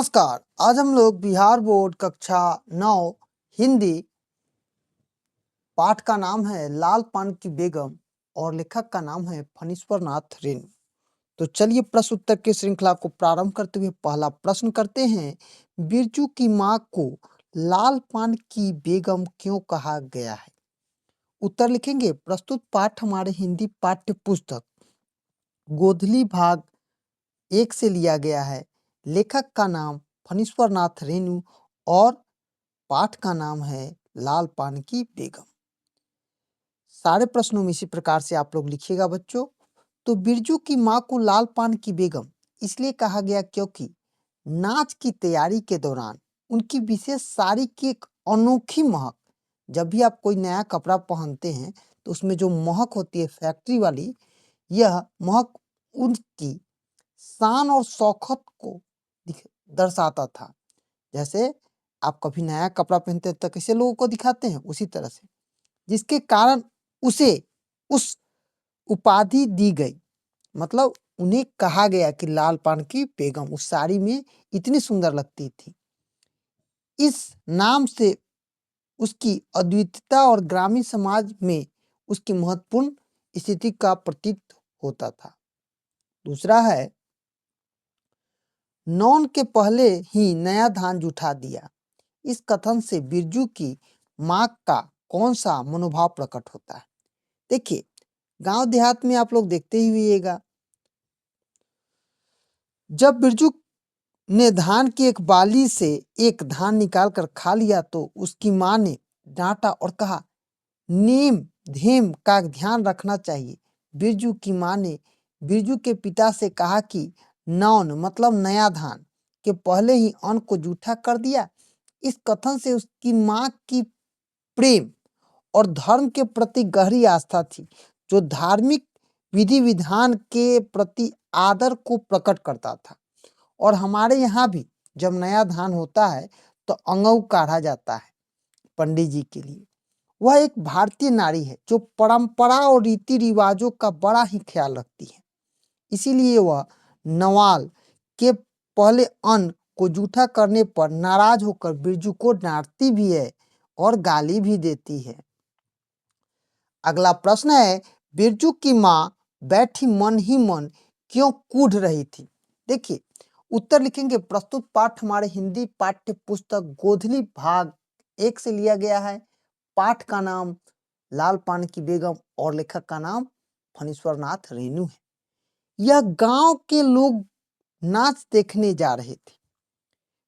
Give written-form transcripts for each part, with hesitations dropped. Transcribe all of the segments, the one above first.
नमस्कार। आज हम लोग बिहार बोर्ड कक्षा 9 हिंदी पाठ का नाम है लाल पान की बेगम और लेखक का नाम है फणीश्वर नाथ रेणु। तो चलिए प्रश्न उत्तर की श्रृंखला को प्रारंभ करते हुए पहला प्रश्न करते हैं। बिरजू की माँ को लाल पान की बेगम क्यों कहा गया है? उत्तर लिखेंगे। प्रस्तुत पाठ हमारे हिंदी पाठ्य पुस्तक गोधली भाग 1 से लिया गया है। लेखक का नाम फणीश्वर नाथ रेणु और पाठ का नाम है लाल पान की बेगम। सारे प्रश्नों में इसी प्रकार से आप लोग लिखिएगा बच्चों। तो बिरजू की माँ को लाल पान की बेगम इसलिए कहा गया क्योंकि नाच की तैयारी के दौरान उनकी विशेष साड़ी की एक अनोखी महक, जब भी आप कोई नया कपड़ा पहनते हैं तो उसमें जो महक होती है फैक्ट्री वाली, यह महक उनकी शान और शौकत को दर्शाता था। जैसे आप कभी नया कपड़ा पहनते हैं तो कैसे लोगों को दिखाते हैं, उसी तरह से, जिसके कारण उसे उस उपाधि दी गई। मतलब उन्हें कहा गया कि लाल पान की बेगम उस साड़ी में इतनी सुंदर लगती थी। इस नाम से उसकी अद्वितीयता और ग्रामीण समाज में उसकी महत्वपूर्ण स्थिति का प्रतीत होता था। दूसरा है, नौन के पहले ही नया धान जुटा दिया। इस कथन से बिरजू की माँ का कौन सा मनोभाव प्रकट होता है? देखिए, गांव देहात में आप लोग देखते ही होइएगा, जब बिरजू ने धान की एक बाली से एक धान निकाल कर खा लिया तो उसकी माँ ने डांटा और कहा, नेम धेम का ध्यान रखना चाहिए। बिरजू की माँ ने बिरजू के पिता से कहा कि नौन मतलब नया धान के पहले ही अन्न को जूठा कर दिया। इस कथन से उसकी माँ की प्रेम और धर्म के प्रति गहरी आस्था थी, जो धार्मिक विधि विधान के प्रति आदर को प्रकट करता था। और हमारे यहाँ भी जब नया धान होता है तो अंगऊ काढ़ा जाता है पंडित जी के लिए। वह एक भारतीय नारी है जो परंपरा और रीति रिवाजों का बड़ा ही ख्याल रखती है। इसीलिए वह नवाल के पहले अन्न को जूठा करने पर नाराज होकर बिरजू को डांटती भी है और गाली भी देती है। अगला प्रश्न है, बिरजू की माँ बैठी मन ही मन क्यों कूढ़ रही थी? देखिए, उत्तर लिखेंगे। प्रस्तुत पाठ हमारे हिंदी पाठ्य पुस्तक गोधली भाग 1 से लिया गया है। पाठ का नाम लाल पान की बेगम और लेखक का नाम फणीश्वर नाथ रेणु है। यह गांव के लोग नाच देखने जा रहे थे।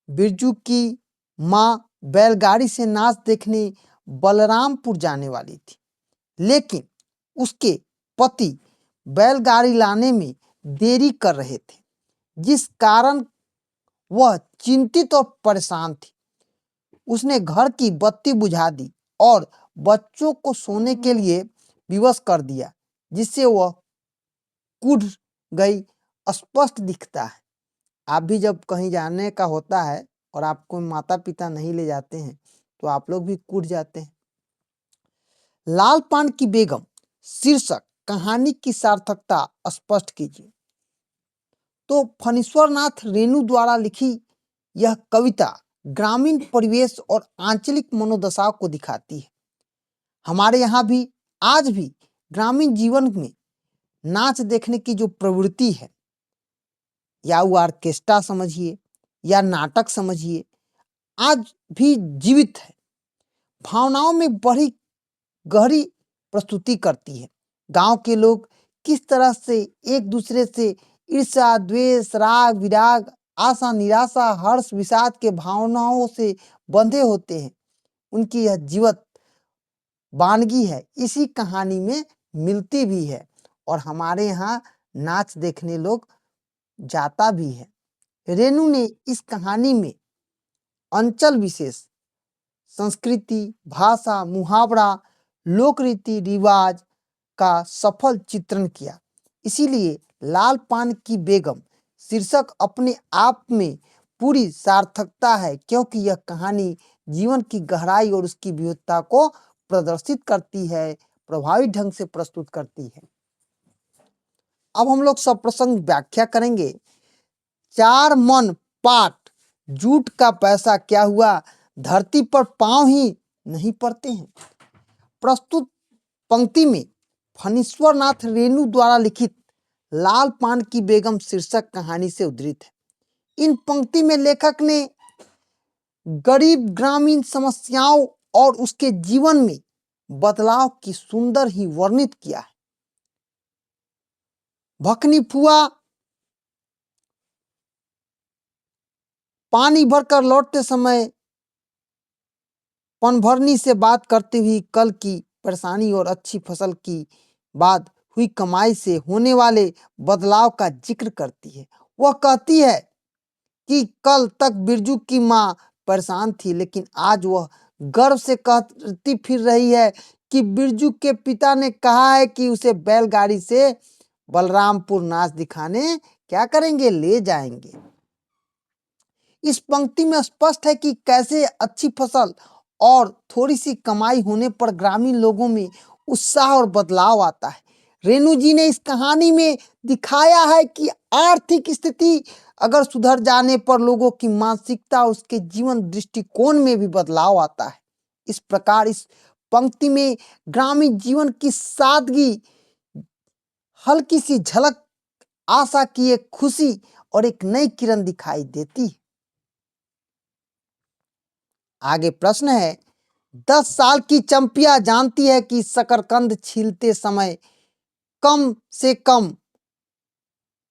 बिरजू की माँ बैलगाड़ी से नाच देखने बलरामपुर जाने वाली थी, लेकिन उसके पति बैलगाड़ी लाने में देरी कर रहे थे, जिस कारण वह चिंतित और परेशान थी। उसने घर की बत्ती बुझा दी और बच्चों को सोने के लिए विवश कर दिया, जिससे वह कूढ़ गई स्पष्ट दिखता है। आप भी जब कहीं जाने का होता है और आपको माता पिता नहीं ले जाते हैं तो आप लोग भी कूढ़ जाते हैं। लाल पान की बेगम शीर्षक कहानी की सार्थकता स्पष्ट कीजिए। तो फणीश्वर नाथ रेणु द्वारा लिखी यह कविता ग्रामीण परिवेश और आंचलिक मनोदशा को दिखाती है। हमारे यहाँ भी आज भी ग्रामीण जीवन में नाच देखने की जो प्रवृत्ति है, या वो ऑर्केस्ट्रा समझिए या नाटक समझिए, आज भी जीवित है। भावनाओं में बड़ी गहरी प्रस्तुति करती है। गांव के लोग किस तरह से एक दूसरे से ईर्ष्या, द्वेष, राग, विराग, आशा, निराशा, हर्ष, विषाद के भावनाओं से बंधे होते हैं, उनकी यह जीवत वानगी है, इसी कहानी में मिलती भी है। और हमारे यहाँ नाच देखने लोग जाता भी है। रेणु ने इस कहानी में अंचल विशेष, संस्कृति, भाषा, मुहावरा, लोक रीति रिवाज का सफल चित्रण किया। इसीलिए लाल पान की बेगम शीर्षक अपने आप में पूरी सार्थकता है, क्योंकि यह कहानी जीवन की गहराई और उसकी विविधता को प्रदर्शित करती है, प्रभावी ढंग से प्रस्तुत करती है। अब हम लोग सब प्रसंग व्याख्या करेंगे। चार मन पाठ जूट का पैसा क्या हुआ, धरती पर पांव ही नहीं पड़ते हैं। प्रस्तुत पंक्ति में फणीश्वर नाथ रेणु द्वारा लिखित लाल पान की बेगम शीर्षक कहानी से उद्धृत है। इन पंक्ति में लेखक ने गरीब ग्रामीण समस्याओं और उसके जीवन में बदलाव की सुंदर ही वर्णित किया है। भखनी फुआ पानी भरकर लौटते समय पनभरनी से बात करती हुई कल की परेशानी और अच्छी फसल की बाद हुई कमाई से होने वाले बदलाव का जिक्र करती है। वह कहती है कि कल तक बिरजू की माँ परेशान थी, लेकिन आज वह गर्व से कहती फिर रही है कि बिरजू के पिता ने कहा है कि उसे बैलगाड़ी से बलरामपुर नाच दिखाने क्या करेंगे, ले जाएंगे। इस पंक्ति में स्पष्ट है कि कैसे अच्छी फसल और थोड़ी सी कमाई होने पर ग्रामीण लोगों में उत्साह और बदलाव आता है। रेणु जी ने इस कहानी में दिखाया है कि आर्थिक स्थिति अगर सुधर जाने पर लोगों की मानसिकता, उसके जीवन दृष्टिकोण में भी बदलाव आता है। इस प्रकार इस पंक्ति में ग्रामीण जीवन की सादगी, हल्की सी झलक, आशा की एक खुशी और एक नई किरण दिखाई देती है। आगे प्रश्न है, 10 साल की चंपिया जानती है कि शकरकंद छीलते समय कम से कम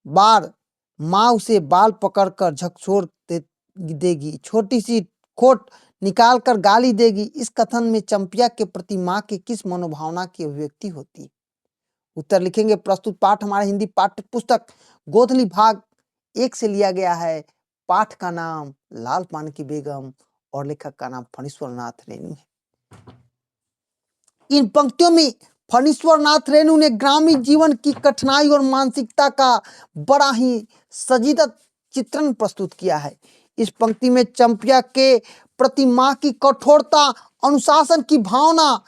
बार माँ उसे बाल पकड़कर झकझोर देगी, छोटी सी खोट निकालकर गाली देगी। इस कथन में चंपिया के प्रति माँ की किस मनोभावना की अभिव्यक्ति होती है? उत्तर लिखेंगे। प्रस्तुत पाठ हमारे हिंदी पाठ्य पुस्तक गोधली भाग 1 से लिया गया है। पाठ का नाम लाल पान की बेगम और लेखक का नाम फणीश्वर नाथ रेणु है। इन पंक्तियों में फणीश्वर नाथ रेणु ने ग्रामीण जीवन की कठिनाई और मानसिकता का बड़ा ही सजीदा चित्रण प्रस्तुत किया है। इस पंक्ति में चंपिया के प्रति माँ की कठोरता, अनुशासन की भावना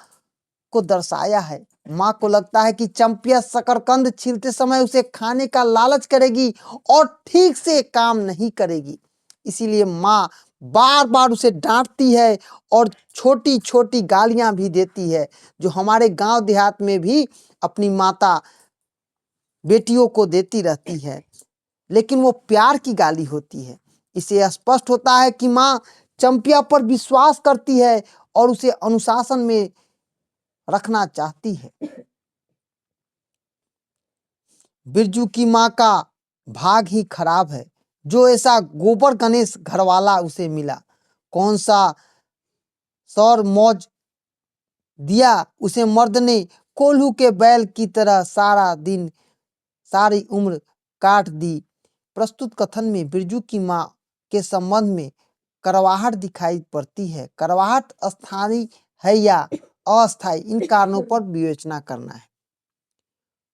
को दर्शाया है। माँ को लगता है कि चंपिया शकरकंद छीलते समय उसे खाने का लालच करेगी और ठीक से काम नहीं करेगी, इसीलिए माँ बार बार उसे डांटती है और छोटी छोटी गालियां भी देती है, जो हमारे गांव देहात में भी अपनी माता बेटियों को देती रहती है, लेकिन वो प्यार की गाली होती है। इसे स्पष्ट होता है कि माँ चंपिया पर विश्वास करती है और उसे अनुशासन में रखना चाहती है। बिरजू की माँ का भाग ही खराब है, जो ऐसा गोबर गणेश घरवाला उसे मिला। कौन सा सौर मौज दिया उसे मर्द ने, कोल्हू के बैल की तरह सारा दिन सारी उम्र काट दी। प्रस्तुत कथन में बिरजू की माँ के संबंध में करवाहट दिखाई पड़ती है। करवाहट स्थायी है या अस्थायी, इन कारणों पर विवेचना करना है।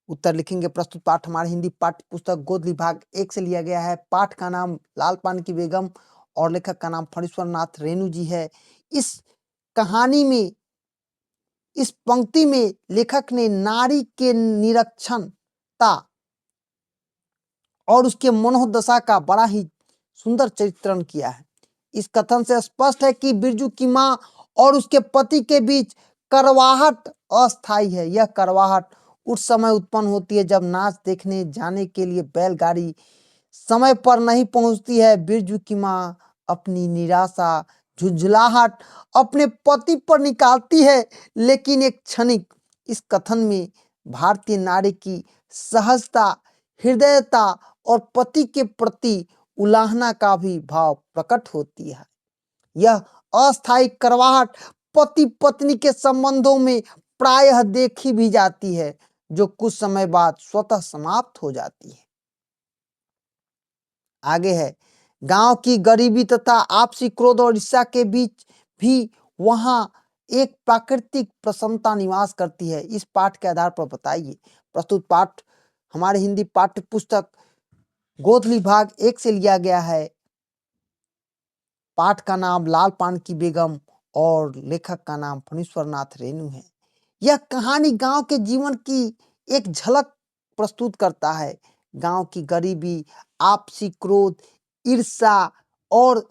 उत्तर लिखेंगे। प्रस्तुत पाठ हमारे हिंदी पाठ्य पुस्तक गोधली भाग 1 से लिया गया है। पाठ का नाम लाल पान की बेगम और लेखक का नाम फणीश्वर नाथ रेणु जी है। इस कहानी में, इस पंक्ति में लेखक ने नारी के निरक्षणता और उसके मनोदशा का बड़ा ही सुंदर चित्रण किया है। इस कथन से स्पष्ट है कि बिरजू की माँ और उसके पति के बीच करवाहट अस्थायी है। यह करवाहट उस समय उत्पन्न होती है जब नाच देखने जाने के लिए बैलगाड़ी समय पर नहीं पहुंचती है। बिरजू की माँ अपनी निराशा, झुंझलाहट अपने पति पर निकालती है, लेकिन एक क्षणिक इस कथन में भारतीय नारी की सहजता, हृदयता और पति के प्रति उलाहना का भी भाव प्रकट होती है। यह अस्थायी करवाहट पति पत्नी के संबंधों में प्रायः देखी भी जाती है, जो कुछ समय बाद स्वतः समाप्त हो जाती है। आगे है, गांव की गरीबी तथा आपसी क्रोध और ईर्ष्या के बीच भी वहां एक प्राकृतिक प्रसन्नता निवास करती है। इस पाठ के आधार पर बताइए। प्रस्तुत पाठ हमारे हिंदी पाठ्य पुस्तक गोधली भाग 1 से लिया गया है। पाठ का नाम लाल पान की बेगम और लेखक का नाम फणीश्वर नाथ रेणु है। यह कहानी गांव के जीवन की एक झलक प्रस्तुत करता है। गांव की गरीबी, आपसी क्रोध, ईर्ष्या और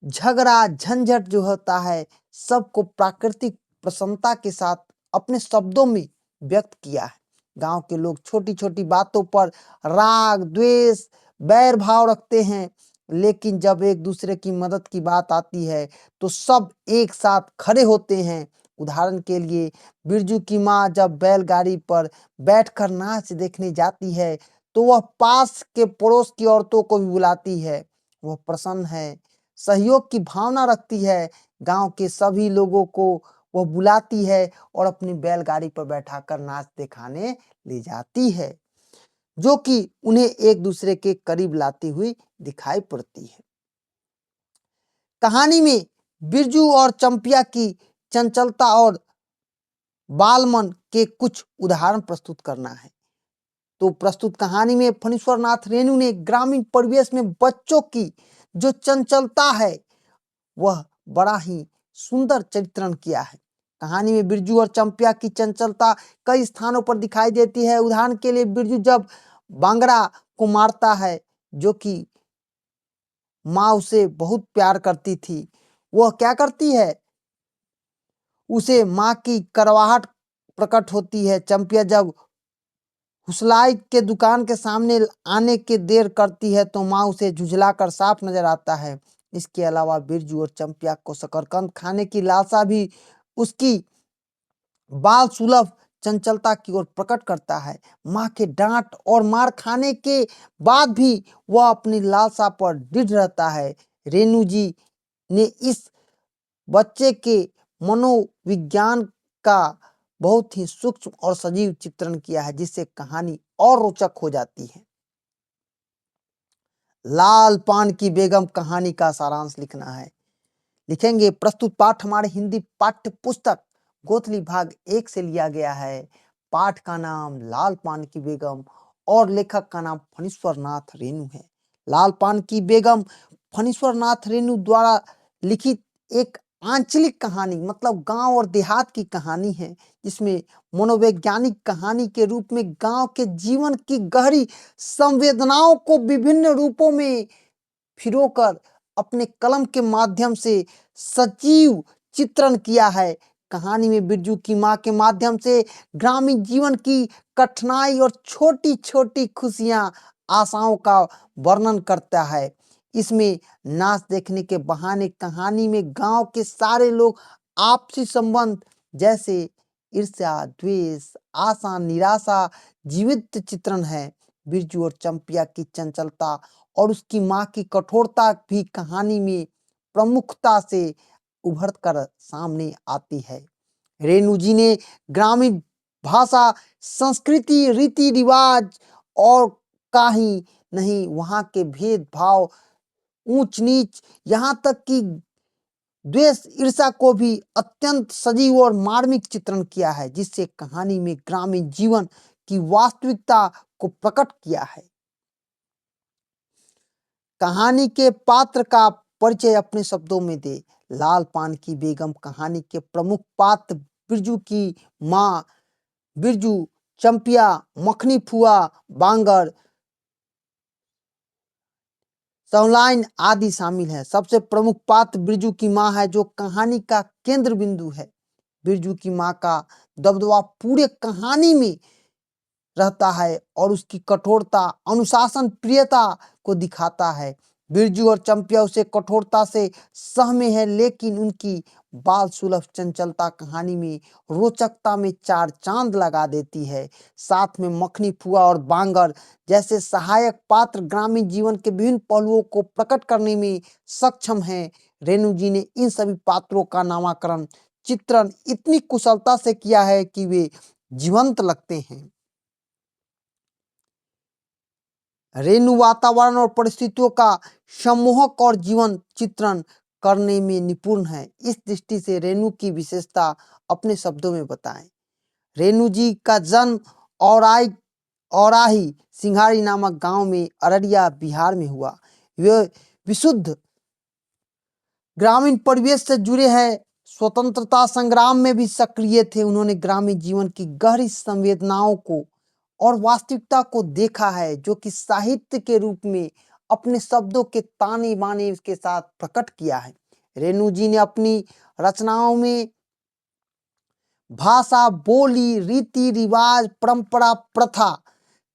झगड़ा झंझट जो होता है सबको प्राकृतिक प्रसन्नता के साथ अपने शब्दों में व्यक्त किया है। गांव के लोग छोटी छोटी बातों पर राग द्वेष बैर भाव रखते हैं, लेकिन जब एक दूसरे की मदद की बात आती है तो सब एक साथ खड़े होते हैं। उदाहरण के लिए बिरजू की माँ जब बैलगाड़ी पर बैठकर नाच देखने जाती है तो वह पास के पड़ोस की औरतों को भी बुलाती है। वह प्रसन्न है, सहयोग की भावना रखती है। गांव के सभी लोगों को वह बुलाती है और अपनी बैलगाड़ी पर बैठाकर नाच दिखाने ले जाती है, जो कि उन्हें एक दूसरे के करीब लाती हुई दिखाई पड़ती है। कहानी में बिरजू और चंपिया की चंचलता और बालमन के कुछ उदाहरण प्रस्तुत करना है। तो प्रस्तुत कहानी में फणीश्वर नाथ रेणु ने ग्रामीण परिवेश में बच्चों की जो चंचलता है वह बड़ा ही सुंदर चित्रण किया है। कहानी में बिरजू और चंपिया की चंचलता कई स्थानों पर दिखाई देती है। उदाहरण के लिए बिरजू जब बांगड़ा को मारता है, जो कि माँ उसे बहुत प्यार करती थी, वह क्या करती है, उसे माँ की करवाहट प्रकट होती है। चंपिया जब हुसलाई के दुकान के सामने आने के देर करती है तो माँ उसे झुझलाकर साफ नजर आता है। इसके अलावा बिरजू और चंपिया को शकरकंद खाने की लालसा भी उसकी बाल सुलभ चंचलता की ओर प्रकट करता है। माँ के डांट और मार खाने के बाद भी वह अपनी लालसा पर दृढ़ रहता है। रेणु जी ने इस बच्चे के मनोविज्ञान का बहुत ही सूक्ष्म और सजीव चित्रण किया है, जिससे कहानी और रोचक हो जाती है। लाल पान की बेगम कहानी का सारांश लिखना है। लिखेंगे, प्रस्तुत पाठ हमारे हिंदी पाठ्य पुस्तक गोथली भाग 1 से लिया गया है। पाठ का नाम लाल पान की बेगम और लेखक का नाम फणीश्वर नाथ रेणु है। लाल पान की बेगम फणीश्वर नाथ रेणु द्वारा लिखित एक आंचलिक कहानी मतलब गांव और देहात की कहानी है, जिसमें मनोवैज्ञानिक कहानी के रूप में गांव के जीवन की गहरी संवेदनाओं को विभिन्न रूपों में फिरोकर अपने कलम के माध्यम से सजीव चित्रण किया है। कहानी में बिरजू की माँ के माध्यम से ग्रामीण जीवन की कठिनाई और छोटी छोटी खुशियां आशाओं का वर्णन करता है। इसमें नाच देखने के बहाने कहानी में गांव के सारे लोग आपसी संबंध जैसे ईर्ष्या द्वेष आशा निराशा जीवित चित्रण है। बिरजू और चंपिया की चंचलता और उसकी माँ की कठोरता भी कहानी में प्रमुखता से उभर कर सामने आती है। रेणु जी ने ग्रामीण भाषा संस्कृति रीति रिवाज और का ही नहीं वहाँ के भेदभाव ऊंच नीच यहाँ तक कि द्वेष ईर्षा को भी अत्यंत सजीव और मार्मिक चित्रण किया है, जिससे कहानी में ग्रामीण जीवन की वास्तविकता को प्रकट किया है। कहानी के पात्र का परिचय अपने शब्दों में दे। लाल पान की बेगम कहानी के प्रमुख पात्र बिरजू की माँ, बिरजू, चंपिया, मखनी फुआ, बांगर, सौलाइन आदि शामिल है। सबसे प्रमुख पात्र बिरजू की माँ है, जो कहानी का केंद्र बिंदु है। बिरजू की माँ का दबदबा पूरे कहानी में रहता है और उसकी कठोरता अनुशासन प्रियता को दिखाता है। बिरजू और चंपिया उसे कठोरता से सहमे है, लेकिन उनकी बाल सुलभ चंचलता कहानी में रोचकता में चार चांद लगा देती है। साथ में मखनी फुआ और बांगर जैसे सहायक पात्र ग्रामीण जीवन के विभिन्न पहलुओं को प्रकट करने में सक्षम हैं। रेणु जी ने इन सभी पात्रों का नामकरण चित्रण इतनी कुशलता से किया है कि वे जीवंत लगते हैं। रेणु वातावरण और परिस्थितियों का सम्मोहक और जीवन चित्रण करने में निपुण है। इस दृष्टि से रेणु की विशेषता अपने शब्दों में बताएं। रेणु जी का जन्म औराही सिंघारी नामक गांव में अररिया बिहार में हुआ। वे विशुद्ध ग्रामीण परिवेश से जुड़े हैं। स्वतंत्रता संग्राम में भी सक्रिय थे। उन्होंने ग्रामीण जीवन की गहरी संवेदनाओं को और वास्तविकता को देखा है, जो कि साहित्य के रूप में अपने शब्दों के ताने बाने के साथ प्रकट किया है। रेणु जी ने अपनी रचनाओं में भाषा, बोली, रीति रिवाज, परंपरा, प्रथा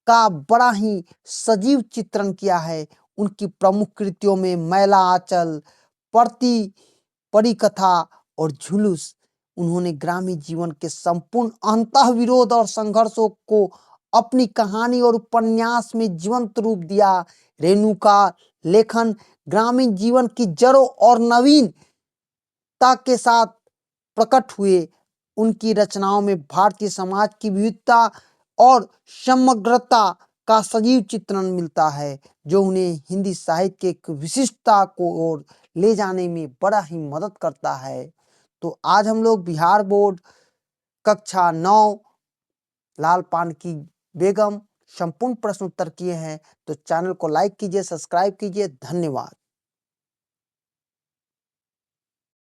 का बड़ा ही सजीव चित्रण किया है। उनकी प्रमुख कृतियों में मैला आंचल, प्रति परिकथा और जुलूस, उन्होंने ग्रामीण जीवन के संपूर्ण अंतः विरोध और संघर्षों को अपनी कहानी और उपन्यास में जीवंत रूप दिया। रेणु का लेखन ग्रामीण जीवन की जड़ों और नवीनता के साथ प्रकट हुए। उनकी रचनाओं में भारतीय समाज की विविधता और समग्रता का सजीव चित्रण मिलता है, जो उन्हें हिंदी साहित्य की एक विशिष्टता को ओर ले जाने में बड़ा ही मदद करता है। तो आज हम लोग बिहार बोर्ड कक्षा 9 लाल पान की बेगम संपूर्ण प्रश्न उत्तर किए हैं। तो चैनल को लाइक कीजिए, सब्सक्राइब कीजिए। धन्यवाद।